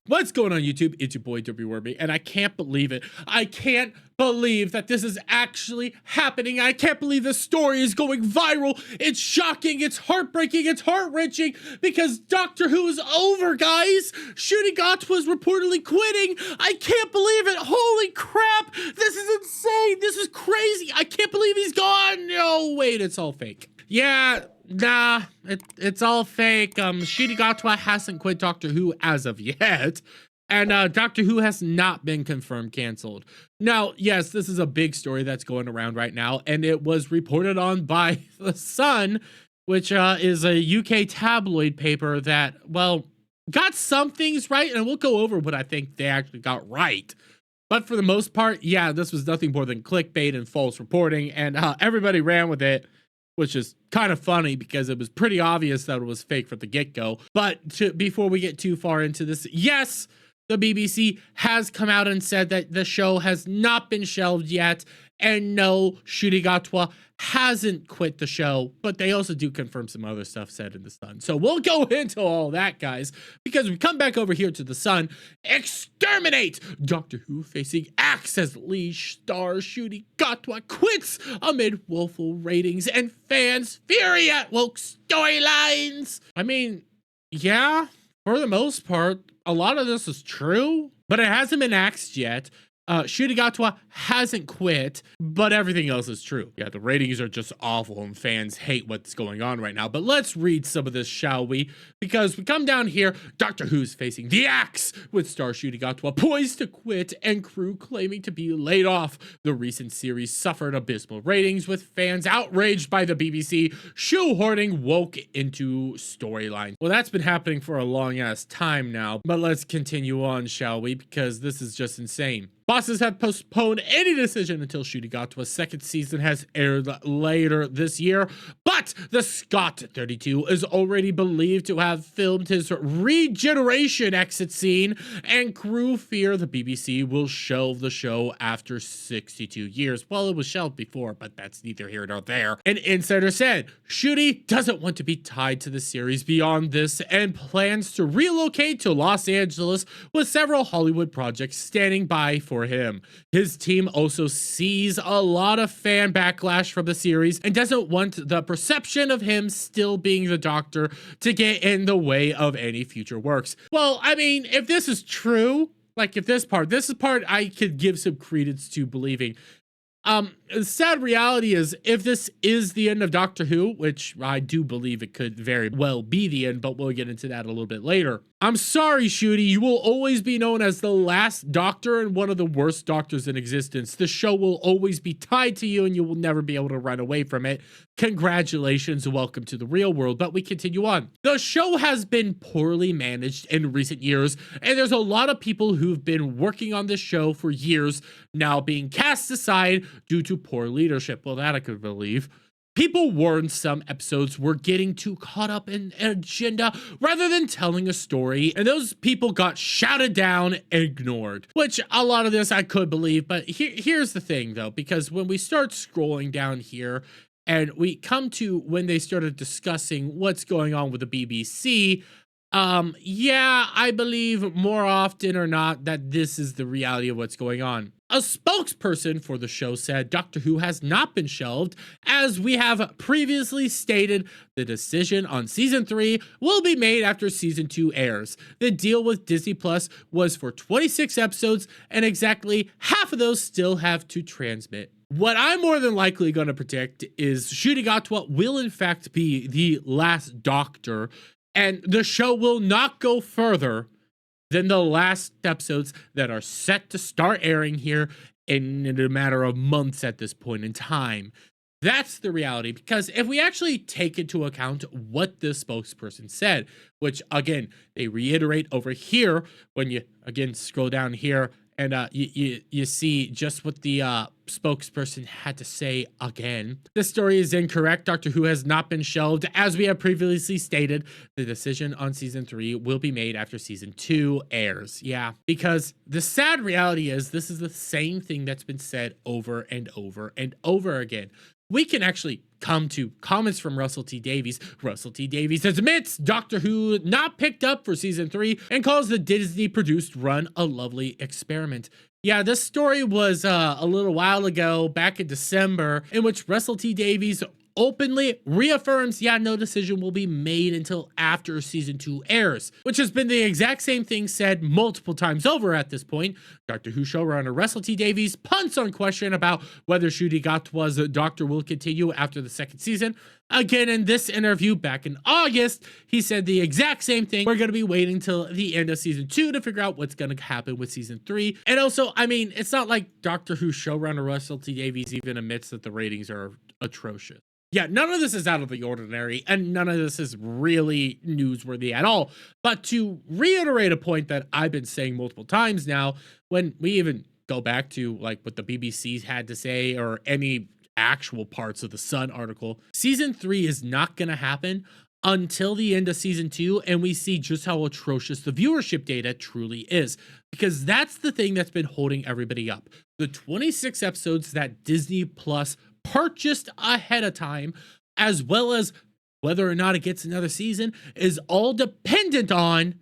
What's going on YouTube? It's your boy Debunking, and I can't believe it. I can't believe that this is actually happening. I can't believe this story is going viral. It's shocking, it's heartbreaking, it's heart-wrenching, because Doctor Who is over, guys. Shooty was reportedly quitting. I can't believe it. Holy crap. This is insane. This is crazy. I can't believe he's gone. No, wait, it's all fake. Yeah. Nah, it's all fake. Shooty hasn't quit Doctor Who as of yet, and Doctor Who has not been confirmed canceled. Now, yes, this is a big story that's going around right now, and it was reported on by The Sun, which is a UK tabloid paper that, well, got some things right, and we'll go over what I think they actually got right. But for the most part, yeah, this was nothing more than clickbait and false reporting, and everybody ran with it, which is kind of funny because it was pretty obvious that it was fake from the get-go. But before we get too far into this, yes, the BBC has come out and said that the show has not been shelved yet, and no, Shooty hasn't quit the show, but they also do confirm some other stuff said in The Sun. So we'll go into all that, guys, because we come back over here to The Sun. Exterminate! Doctor Who facing axe as lead star Shooty quits amid woeful ratings and fans' fury at woke storylines. I mean, yeah, for the most part, a lot of this is true, but it hasn't been axed yet. Shooty hasn't quit, but everything else is true. Yeah, the ratings are just awful and fans hate what's going on right now. But let's read some of this, shall we? Because we come down here, Doctor Who's facing the axe with star Shooty poised to quit and crew claiming to be laid off. The recent series suffered abysmal ratings with fans outraged by the BBC shoehorning woke into storylines. Well, that's been happening for a long ass time now, but let's continue on, shall we? Because this is just insane. Bosses have postponed any decision until Shooty second season has aired later this year, but the Scott 32 is already believed to have filmed his regeneration exit scene, and crew fear the BBC will shelve the show after 62 years. Well, it was shelved before, but that's neither here nor there. An insider said Shooty doesn't want to be tied to the series beyond this and plans to relocate to Los Angeles with several Hollywood projects standing by for him. His team also sees a lot of fan backlash from the series and doesn't want the perception of him still being the Doctor to get in the way of any future works. Well, I mean, if this is true, like if this is part I could give some credence to believing. The sad reality is, if this is the end of Doctor Who, which I do believe it could very well be the end, but we'll get into that a little bit later. I'm sorry, Shooty, you will always be known as the last Doctor and one of the worst Doctors in existence. The show will always be tied to you and you will never be able to run away from it. Congratulations and welcome to the real world, but we continue on. The show has been poorly managed in recent years, and there's a lot of people who've been working on this show for years now being cast aside due to poor leadership. Well, that I could believe. People warned some episodes were getting too caught up in an agenda rather than telling a story, and those people got shouted down and ignored, which a lot of this I could believe. But here's the thing, though, because when we start scrolling down here and we come to when they started discussing what's going on with the BBC, yeah, I believe more often or not that this is the reality of what's going on. A spokesperson for the show said Doctor Who has not been shelved. As we have previously stated, the decision on season 3 will be made after season 2 airs. The deal with Disney Plus was for 26 episodes, and exactly half of those still have to transmit. What I'm more than likely going to predict is Shooty will in fact be the last Doctor, and the show will not go further than the last episodes that are set to start airing here in a matter of months at this point in time. That's the reality, because if we actually take into account what this spokesperson said, which again, they reiterate over here, when you again scroll down here and you see just what the spokesperson had to say again. This story is incorrect. Doctor Who has not been shelved. As we have previously stated, the decision on season 3 will be made after season 2 airs. Yeah, because the sad reality is this is the same thing that's been said over and over and over again. we can actually come to comments from Russell T Davies. Russell T Davies admits Doctor Who not picked up for season 3 and calls the Disney produced run a lovely experiment. Yeah, this story was a little while ago, back in December, in which Russell T Davies openly reaffirms, yeah, no decision will be made until after season 2 airs, which has been the exact same thing said multiple times over at this point. Doctor Who showrunner Russell T Davies punts on question about whether Ncuti Gatwa's Doctor will continue after the 2nd season. Again, in this interview back in August, he said the exact same thing. We're going to be waiting till the end of season 2 to figure out what's going to happen with season 3. And also, I mean, it's not like Doctor Who showrunner Russell T Davies even admits that the ratings are atrocious. Yeah, none of this is out of the ordinary, and none of this is really newsworthy at all. But to reiterate a point that I've been saying multiple times now, when we even go back to like what the BBC had to say or any actual parts of the Sun article, season 3 is not going to happen until the end of season 2, and we see just how atrocious the viewership data truly is, because that's the thing that's been holding everybody up. The 26 episodes that Disney Plus purchased ahead of time, as well as whether or not it gets another season, is all dependent on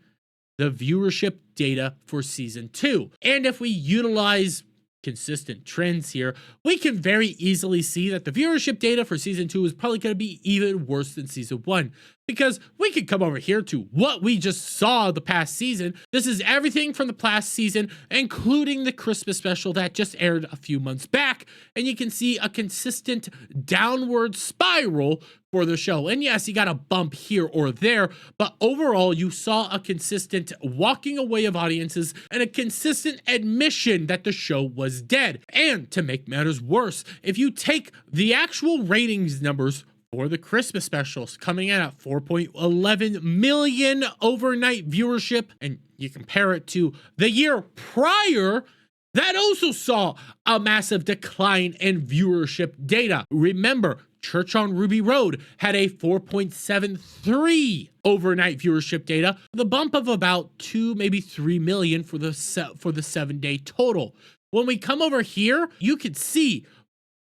the viewership data for season 2. And if we utilize consistent trends here, we can very easily see that the viewership data for season 2 is probably going to be even worse than season 1, because we could come over here to what we just saw the past season. This is everything from the past season, including the Christmas special that just aired a few months back, and you can see a consistent downward spiral for the show. And yes, you got a bump here or there, but overall you saw a consistent walking away of audiences and a consistent admission that the show was dead. And to make matters worse, if you take the actual ratings numbers for the Christmas specials coming in at 4.11 million overnight viewership, and you compare it to the year prior, that also saw a massive decline in viewership data. Remember, Church on Ruby Road had a 4.73 overnight viewership data, with a bump of about 2, maybe 3 million for the 7-day total. When we come over here, you can see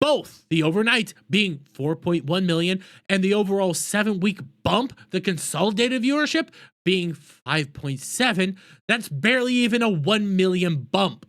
both the overnight being 4.1 million and the overall 7-week bump, the consolidated viewership, being 5.7. That's barely even a 1 million bump.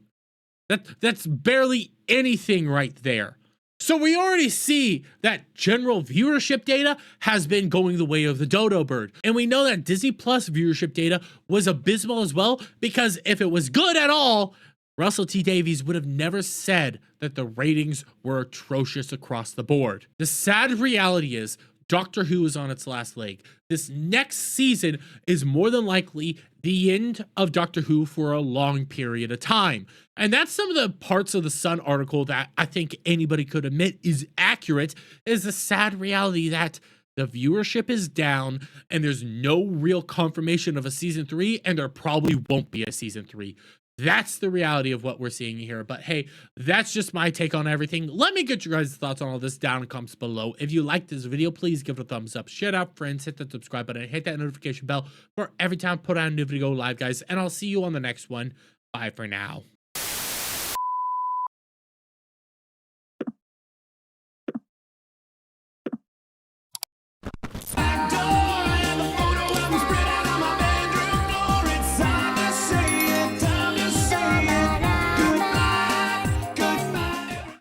That's barely anything right there. So we already see that general viewership data has been going the way of the dodo bird. And we know that Disney Plus viewership data was abysmal as well, because if it was good at all, Russell T Davies would have never said that the ratings were atrocious across the board. The sad reality is Doctor Who is on its last leg. This next season is more than likely the end of Doctor Who for a long period of time. And that's some of the parts of the Sun article that I think anybody could admit is accurate, is the sad reality that the viewership is down and there's no real confirmation of a season 3, and there probably won't be a season 3. That's the reality of what we're seeing here. But hey, that's just my take on everything. Let me get your guys' thoughts on all this down in the comments below. If you liked this video, please give it a thumbs up. Share it out, friends. Hit that subscribe button. Hit that notification bell for every time I put out a new video live, guys. And I'll see you on the next one. Bye for now.